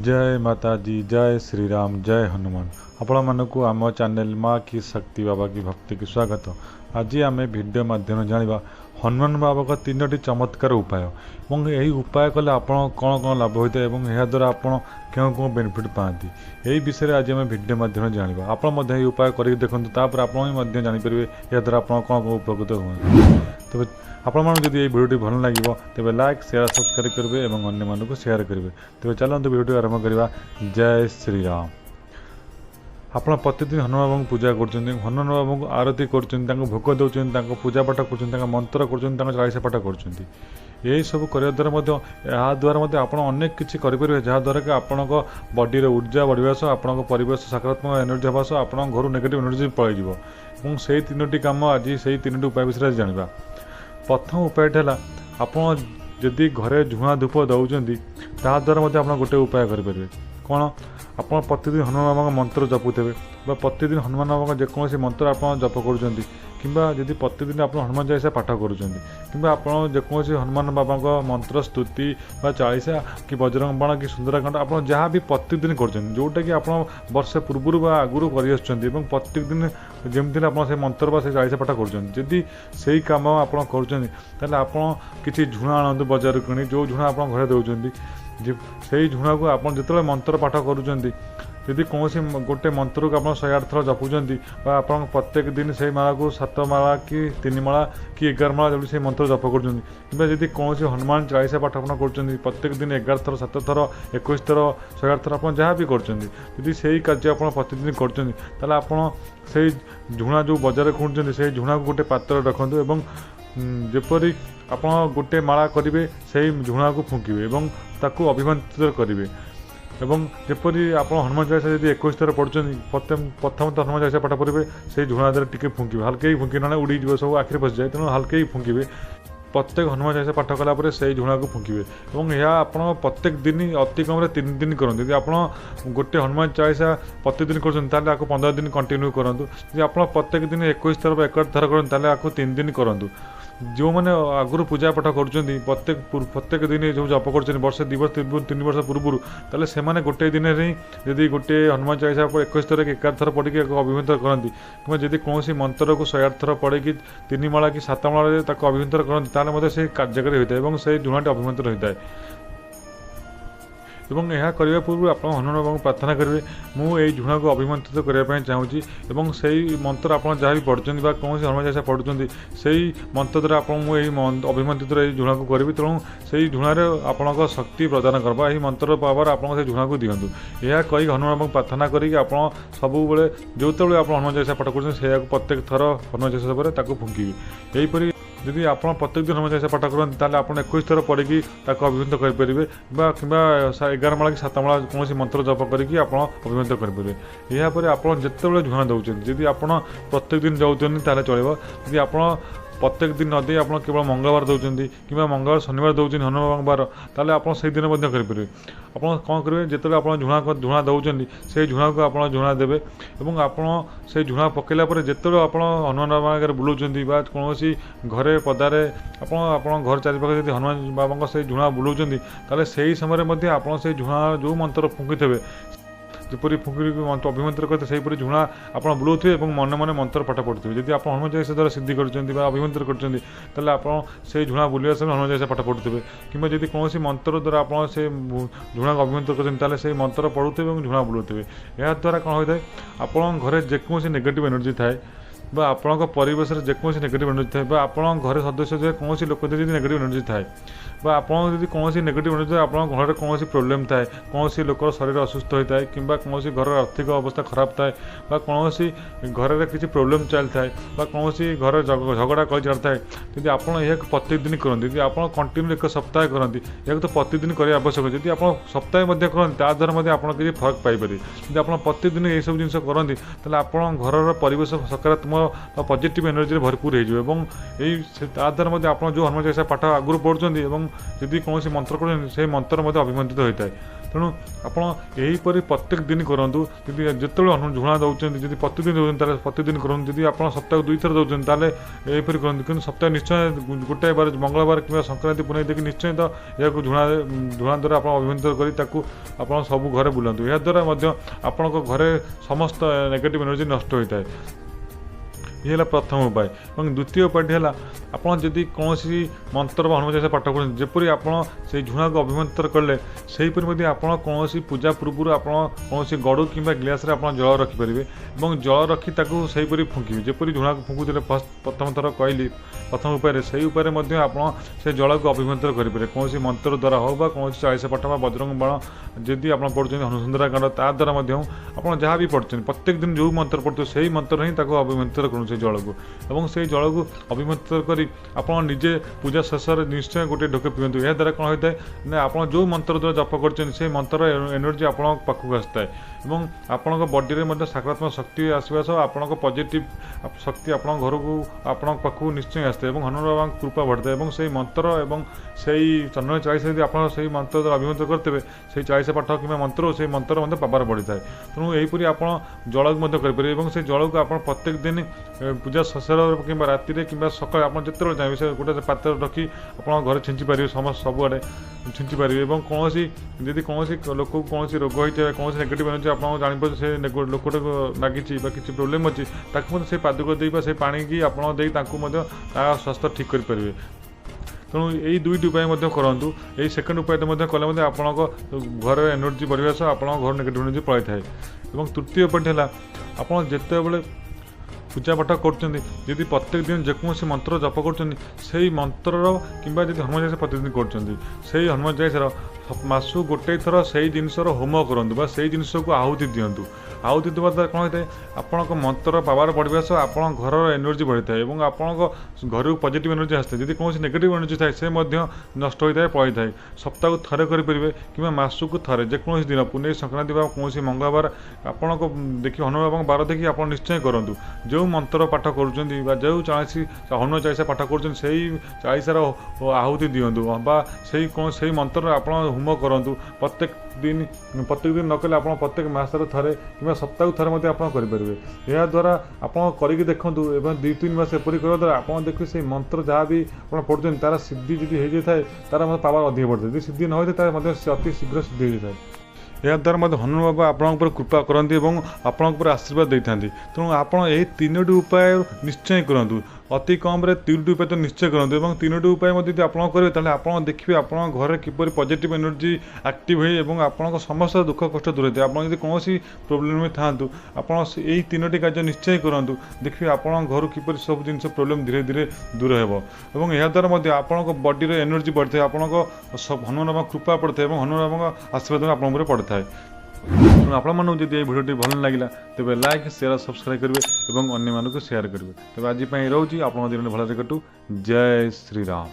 जय माता दी जय श्री राम जय हनुमान। आपण मानक आम चैनल माँ की शक्ति बाबा की भक्ति की स्वागत। आज आम वीडियो माध्यम जाना हनुमान बाबा का 3टी चमत्कार उपाय और यही उपाय कले आप कौन कौन लाभ होता है और यह द्वारा आप क्यों कौन बेनिफिट पाती यही विषय आज आम वीडियो माध्यम जाना। आप उपाय कर देखते तापर आप जानीपर यह द्वारा आप कौन कौन उपकृत हुए। तेज आपड़ी भिडियो भल लगे तेज लाइक शेयर सब्सक्राइब करेंगे और अन्य मानक शेयर करेंगे। तेज चलते भिडियो आरंभ करवा। जय श्री राम। आप प्रतिदिन हनुमान बाबा पूजा कर हनुमान बाबा को आरती कर भोग दौरान पूजा पाठ कर मंत्र कर चालीसा पाठ कर यही सब करने द्वारा आप अनेक किसी करेंगे जहाँद्वारा कि आपण बॉडी ऊर्जा बढ़ा सह आपण परिवेश सकारात्मक एनर्जी हाँ सह आप घर नेगेटिव एनर्जी पलैव से 3टी कम आज से 3टी उपाय विषय जाना। प्रथम उपाय है आप जदि घरे झुआ धूप दौरान ताद्वारा आप गोटे उपाय करेंगे कौन आप प्रतिदिन हनुमान बाबा मंत्र जपुथे प्रतिदिन हनुमान बाबा जेकोसी मंत्र आप जप कर जदि प्रतिदिन आप हनुमान चालीसा पाठ कर जेकोसी हनुमान बाबा मंत्र स्तुति चालीसा कि बजरंग बाण कि सुंदरकांड आप जहाँ भी प्रतिदिन करोटा कि आप वर्षे पूर्व आगुरी कर प्रत्येक दिन जमी आप मंत्र से चालीसा पाठ कर से कम आप कि झुणा आणतु बजार किणी जो झुणा आप घर दौरान से झुणा को आप जो मंत्र पाठ करुँच यदि कौन गोटे मंत्र को आप 108 थर जपुंट आप प्रत्येक दिन से माला को 7 माला कि 3 माला कि 11 माला जब से मंत्र जप कर कौन हनुमान चालीसा पाठ आप कर प्रत्येक दिन 11 थर 7 थर 21 थर 108 थर आप जहाँ भी कर से कार्य आप प्रतिदिन कर आप झुणा जो बजार खुणुंट से झुणा को गोटे पात्र रखु और जपरी आप गोटे माला करेंगे से झुणा को फुंकवे और ताकू अभिमंत्रित करेंगे एवं जपरी आप हनुमान चालीसा जब 21 थर पढ़ुं प्रथम तो हनुमान चालीसा पाठ पढ़े से झुणा द्वारा टी फुंकवे हल्के ही फुंकी ना उड़ी सब आखिरी पशि जाए तेणु हल्के ही फुंकवे प्रत्येक हनुमान चालीसा पाठ कलापर से झुणा को फुंकवे और यह आप प्रत्येक दिन अति कम 3 दिन करूँ। यदि आप गोटे हनुमान चालीसा प्रतिदिन कर 15 दिन कंटिन्यू करूँ। यदि आप प्रत्येक दिन 21 थर 61 थर करूँ 3 दिन करूँ। जो मैंने आगुरी पूजा पाठ कर प्रत्येक दिन जो जप कर वर्ष 2 वर्ष 3 वर्ष पूर्व ताले से गोटे दिन ही यदि गोटे हनुमान चालीसा 21 थर कि 11 थर पढ़ी अभिमंत्रण करती कि जब कौन मंत्र को 108 थर पढ़ी 3 माला कि 7 माला अभिमंत्रण करते से कार्यकारी होता है और से झुणाटी अभिमंत्रण होता है। एवं यह करने पूर्व आप हनुमान बाबा को प्रार्थना करेंगे मुझे झुणा को अभिमंत्रित करने चाहूँगी और से मंत्र आप जहाँ भी पढ़ुं कौन हनुमान चालीसा पढ़ुं से मंत्र द्वारा आप अभिमंत्रित झुणा को करी तेणु से झुणारे आपण शक्ति प्रदान करवा यही मंत्र पावर आप झुणा को दिंतु यह कही हनुमान बाबा प्रार्थना करी आप सब जो आप हनुमान चालीसा पाठ कर प्रत्येक थर हनुमान चालीसा फुंकी यहीपरी यदि आप प्रत्येक दिन हनुमान चालीसा पाठ करते आप 21 थर पढ़ी अभिमंत्रण करेंगे कि 11 माला कि 7 माला कौन मंत्र जप करके आप अभिमंत्रण करेंगे। यापर आप जिते झुणा दौरान जदि आप प्रत्येक दिन जाऊँ चलो यदि आप प्रत्येक दिन नदी आप केवल मंगलवार दौरान कि मंगलवार शनिवार दौरान हनुमान बार ताले आप से दिन करेंगे। आप कौन करेंगे जिते आप झुणा दौरान से झुणा को आप झुणा देवे और आप से झुणा पकड़ा जिते आप हनुमान बाबा आगे बुलाऊँ कौन घरे पदारे आप घर चारिपाखे यदि हनुमान बाबा से झुणा बुलाऊँ ताले से समय आप से झुणा जो मंत्र फुंकी थे जपरी फुंकी अभिमंत्रण करते से झुणा आप बुलाऊे और मन मन मंत्र पाठ पढ़ुवे। जब आप हनुमान चालीसा द्वारा सिद्धि कर अभिमंत्रण कर आप से झुणा बुलवा समय हनुमान चालीसा पाठ पढ़ुवे कि जब कौन मंत्र द्वारा आप से झुणा को अभिमंत्रण कर से मंत्र पढ़ुवे और झुणा बुलाऊे या द्वारा कौन होता है आप घरे जेकोसी नेगेटिव एनर्जी थाए आपण परिवेश में जेकोसी नेगेटिव एनर्जी थाए आप घर सदस्य कौन लोक नेगेटिव एनर्जी थाए आप कौन नेगेटिव एनर्जी आप घर कौन प्रोब्लेम थाए कौन लोक शरीर असुस्थ होता है कि कौन घर आर्थिक अवस्था खराब थाए कौन घर किसी प्रोब्लेम चलता है कौन घर झगड़ा कर चलता है यदि आप प्रत्येक दिन करते आप कंटिन्यू 1 सप्ताह करती या तो प्रतिदिन करने आवश्यक जब आप सप्ताह करते द्वारा आप किसी फरक पाइपर यदि आप प्रतिदिन ये सब जिन करते आप घर परिवेश सकारात्मक पॉजिटिव एनर्जी भरपूर हो द्वारा आप जो हनुमान चालीसा पाठ आगुरी पढ़ुं जदि कौन मंत्र कर से मंत्र अभिमंत्रित होता है तेणु आपण यहीपरि प्रत्येक दिन करूँ जदि जिते झुणा दौरान जब प्रतिदिन दौरान प्रतिदिन करूँ जदि आप सप्ताह 2 थर दौरान ताले यहीपरि करूँ कि सप्ताह निश्चय गोटे बार मंगलवार कि संक्रांति पुनः देखिए निश्चय तो यह झुणा द्वारा आप अभिमंत्रण कर सब घरे बुलां या द्वारा आपण घरे समस्त नेगेटिव एनर्जी नष्ट होता है। ये है प्रथम उपाय। और द्वितीय उपायटी है आपड़ जदि कौन मंत्र हनुमान चालीसा पाठ कर जपरी आप झुणा को अभिमंत्रण कले सेहीपरि आप कौन पूजा पूर्व आप कौन गड़ू कि ग्लास आप जल रखिपारे और जल रखी सहीपरि फुंकिबे जपरी झुणा को फुंकुले प्रथम थर कहली प्रथम उपाय से उपाय आप जल को अभिमंत्रण करेंगे कौन मंत्र द्वारा हो कौन चालीसा पाठ बजरंग बाण जदि आप पढ़ुं हनुसुंदरा कांड ता द्वारा आप जहाँ भी पढ़ुं प्रत्येक दिन जो मंत्र पढ़ुए से ही मंत्र ही अभिमंत्रण करूँ से जल को और से जल को अभिमंत्रण कर निजे पूजा शेष निश्चय गोटे ढोके पीतु यह द्वारा कौन होता है ना आप जो मंत्र द्वारा जप कर मंत्र एनर्जी आप पाखक आसता है और आपण बॉडी में सकारात्मक शक्ति आसवा सह आपण पॉजिटिव शक्ति आप घर को आपण पाखक निश्चय आसता है और हनुमान बाबा कृपा बढ़ता है और से मंत्र और से चंद्र चालीसा यदि आप मंत्र द्वारा अभिमंत्रण करते से चालीसा पाठ कि मंत्र से मंत्र पावर बढ़ी है तेणु यहीपरि आप जल करेंगे और से जल को आप प्रत्येक दिन पूजा शेष कि राति कि सकाल आप जिते चाहिए से गोटे पात्र रखी आप घर छिंची पारे समस्त सबुआड़े छिंची पारे और कौन जदि कौन लोक कौन रोग होता है कौन नेगेटिव एनर्जी आप जापर से लोकटे लगी किसी प्रोब्लेम अच्छी से पादुक दे से पानी की आप स्वास्थ्य ठीक करेंगे। तेणु यही दुईट उपाय करूँ यही सेकेंड उपाय कले आप घर एनर्जी बढ़िया सह आप घर नेगेटिव एनर्जी पलि थाए। और तृतीय उपाय है आप जिते पूजा पाठ कर प्रत्येक दिन जेकोसी मंत्र जप कर मंत्र कि हनुमान चालीसा प्रतिदिन कर हनुमान चालीसा मासु गोटे थर से जिनसर होम करूँ से जिनस को आहुति दिंतु आहुति देवा द्वारा कौन होता है आपण मंत्र पावर बढ़िया सह आप घर एनर्जी बढ़ी थाए और आपण घर को पॉजिटिव एनर्जी आसता है जदि कौन नेगेटिव एनर्जी थाए से नष्ट होता है पलि थाए सप्ताह को थरे करेंगे कि मासक थरे जेकोसी दिन पुनः संक्रांति कौन मंगलवार आपण को देखिए हनुमान बाबा बार देखिए आप निश्चय करूँ जो मंत्र पाठ कर जो चालीसी हनुमान चालीसा पाठ कर चालीसार आहुति दिंतु से कौन से मंत्र आप होम करूँ प्रत्येक दिन नकले आप प्रत्येक मसर थे कि सप्ताह थे आप करेंगे यह द्वारा आप करके देखूँ एवं 2-3 मास एपरी करने द्वारा आप देखिए से मंत्र जहाँ भी आप पढ़ुं तार सिद्धि जी हो जाए तार पावर अधिक बढ़ता है सिद्धि न होता है अति शीघ्र सिद्धि हो जाए यह द्वारा हनुमान बाबा आपण कृपा करती और आपण आशीर्वाद देता तेणु आप तीनोटी उपाय निश्चय करूँ अति कम 3टी उपाय तो निश्चय करूँ और 3टी उपाय यदि आप करेंगे आप देखिए आप घर किपर पॉजिटिव एनर्जी एक्टिव हो आप समस्त दुख कष्ट दूर होते आप कौन प्रोब्लेम में था आप 3टी कार्य निश्चय करूँ देखिए आप घर किपर सब जिन प्रोब्लेम धीरे धीरे दूर हो और यह द्वारा आप बॉडी एनर्जी बढ़ता है आप हनुमान बाबा कृपा पड़ता है और हनुमान बाबा आशीर्वाद आप पड़ता है। तेणु आपको जब ये भिडियो भल लगे तेज लाइक शेयर सब्सक्राइब करेंगे और अन्य मानक शेयर करेंगे तेज आज रोचे आप दिन भल कटू। जय श्री राम।